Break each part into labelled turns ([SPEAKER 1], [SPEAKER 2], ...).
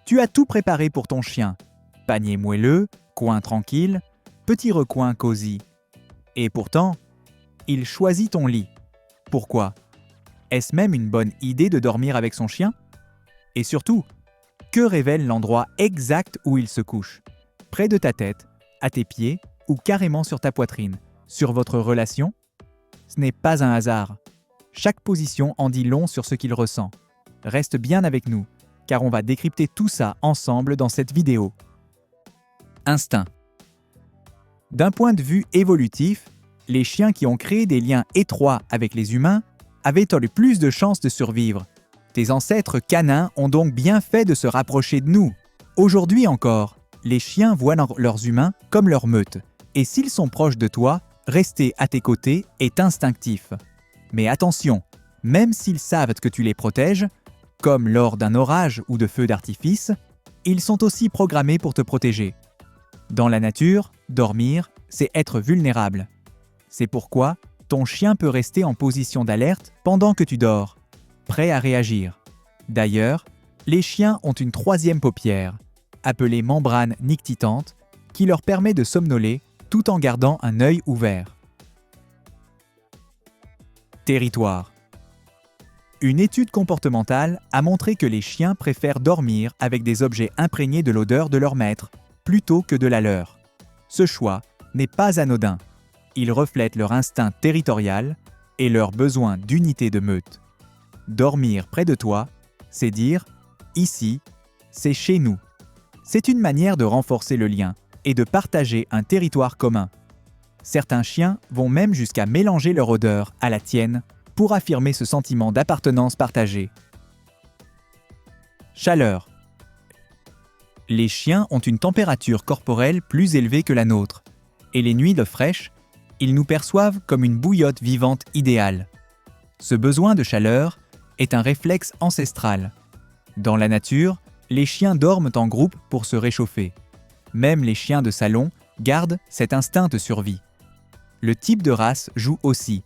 [SPEAKER 1] Tu as tout préparé pour ton chien. Panier moelleux, coin tranquille, petit recoin cosy. Et pourtant, il choisit ton lit. Pourquoi? Est-ce même une bonne idée de dormir avec son chien? Et surtout, que révèle l'endroit exact où il se couche? Près de ta tête, à tes pieds ou carrément sur ta poitrine? Sur votre relation? Ce n'est pas un hasard. Chaque position en dit long sur ce qu'il ressent. Reste bien avec nous, car on va décrypter tout ça ensemble dans cette vidéo. Instinct. D'un point de vue évolutif, les chiens qui ont créé des liens étroits avec les humains avaient le plus de chances de survivre. Tes ancêtres canins ont donc bien fait de se rapprocher de nous. Aujourd'hui encore, les chiens voient leurs humains comme leur meute. Et s'ils sont proches de toi, rester à tes côtés est instinctif. Mais attention, même s'ils savent que tu les protèges, comme lors d'un orage ou de feux d'artifice, ils sont aussi programmés pour te protéger. Dans la nature, dormir, c'est être vulnérable. C'est pourquoi ton chien peut rester en position d'alerte pendant que tu dors, prêt à réagir. D'ailleurs, les chiens ont une troisième paupière, appelée membrane nictitante, qui leur permet de somnoler tout en gardant un œil ouvert. Territoire. Une étude comportementale a montré que les chiens préfèrent dormir avec des objets imprégnés de l'odeur de leur maître plutôt que de la leur. Ce choix n'est pas anodin. Il reflète leur instinct territorial et leur besoin d'unité de meute. Dormir près de toi, c'est dire « ici, c'est chez nous ». C'est une manière de renforcer le lien et de partager un territoire commun. Certains chiens vont même jusqu'à mélanger leur odeur à la tienne pour affirmer ce sentiment d'appartenance partagée. Chaleur. Les chiens ont une température corporelle plus élevée que la nôtre, et les nuits fraîches, ils nous perçoivent comme une bouillotte vivante idéale. Ce besoin de chaleur est un réflexe ancestral. Dans la nature, les chiens dorment en groupe pour se réchauffer. Même les chiens de salon gardent cet instinct de survie. Le type de race joue aussi.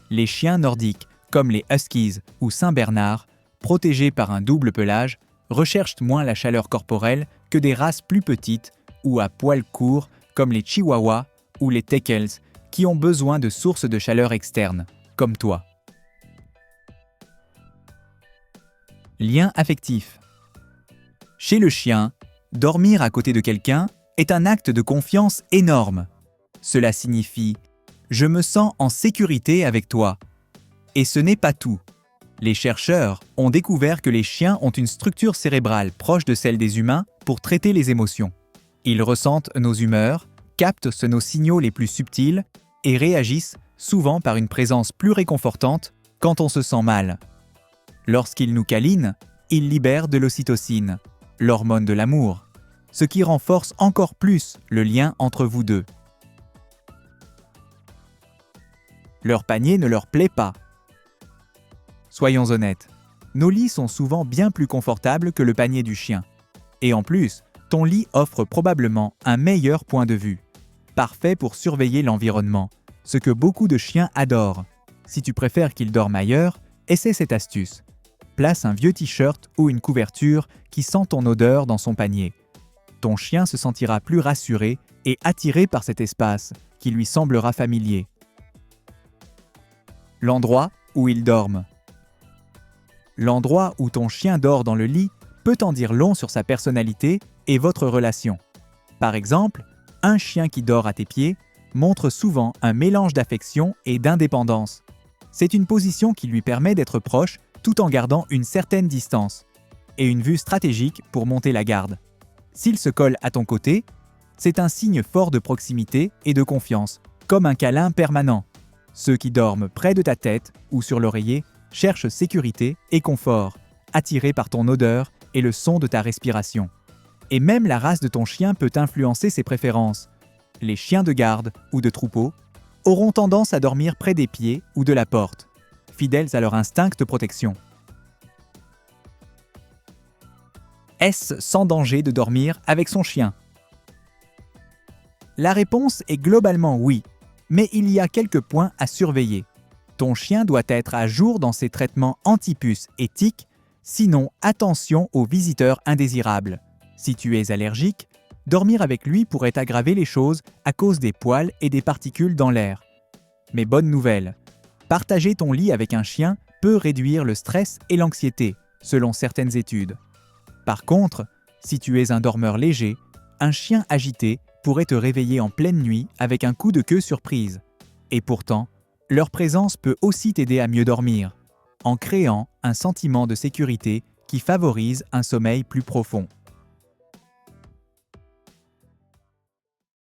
[SPEAKER 1] Les chiens nordiques, comme les huskies ou saint-bernard, protégés par un double pelage, recherchent moins la chaleur corporelle que des races plus petites ou à poils courts comme les chihuahuas ou les teckels qui ont besoin de sources de chaleur externes, comme toi. Lien affectif. Chez le chien, dormir à côté de quelqu'un est un acte de confiance énorme. Cela signifie « je me sens en sécurité avec toi ». Et ce n'est pas tout. Les chercheurs ont découvert que les chiens ont une structure cérébrale proche de celle des humains pour traiter les émotions. Ils ressentent nos humeurs, captent nos signaux les plus subtils et réagissent souvent par une présence plus réconfortante quand on se sent mal. Lorsqu'ils nous câlinent, ils libèrent de l'ocytocine, l'hormone de l'amour, ce qui renforce encore plus le lien entre vous deux. Leur panier ne leur plaît pas. Soyons honnêtes, nos lits sont souvent bien plus confortables que le panier du chien. Et en plus, ton lit offre probablement un meilleur point de vue. Parfait pour surveiller l'environnement, ce que beaucoup de chiens adorent. Si tu préfères qu'ils dorment ailleurs, essaie cette astuce. Place un vieux t-shirt ou une couverture qui sent ton odeur dans son panier. Ton chien se sentira plus rassuré et attiré par cet espace qui lui semblera familier. L'endroit où ils dorment. L'endroit où ton chien dort dans le lit peut en dire long sur sa personnalité et votre relation. Par exemple, un chien qui dort à tes pieds montre souvent un mélange d'affection et d'indépendance. C'est une position qui lui permet d'être proche tout en gardant une certaine distance et une vue stratégique pour monter la garde. S'il se colle à ton côté, c'est un signe fort de proximité et de confiance, comme un câlin permanent. Ceux qui dorment près de ta tête ou sur l'oreiller cherchent sécurité et confort, attirés par ton odeur et le son de ta respiration. Et même la race de ton chien peut influencer ses préférences. Les chiens de garde ou de troupeau auront tendance à dormir près des pieds ou de la porte, fidèles à leur instinct de protection. Est-ce sans danger de dormir avec son chien? La réponse est globalement oui, mais il y a quelques points à surveiller. Ton chien doit être à jour dans ses traitements anti-puces et tiques, sinon attention aux visiteurs indésirables, Si tu es allergique, dormir avec lui pourrait aggraver les choses à cause des poils et des particules dans l'air. Mais bonne nouvelle, partager ton lit avec un chien peut réduire le stress et l'anxiété, selon certaines études. Par contre, si tu es un dormeur léger, un chien agité pourrait te réveiller en pleine nuit avec un coup de queue surprise. Et pourtant, leur présence peut aussi t'aider à mieux dormir, en créant un sentiment de sécurité qui favorise un sommeil plus profond.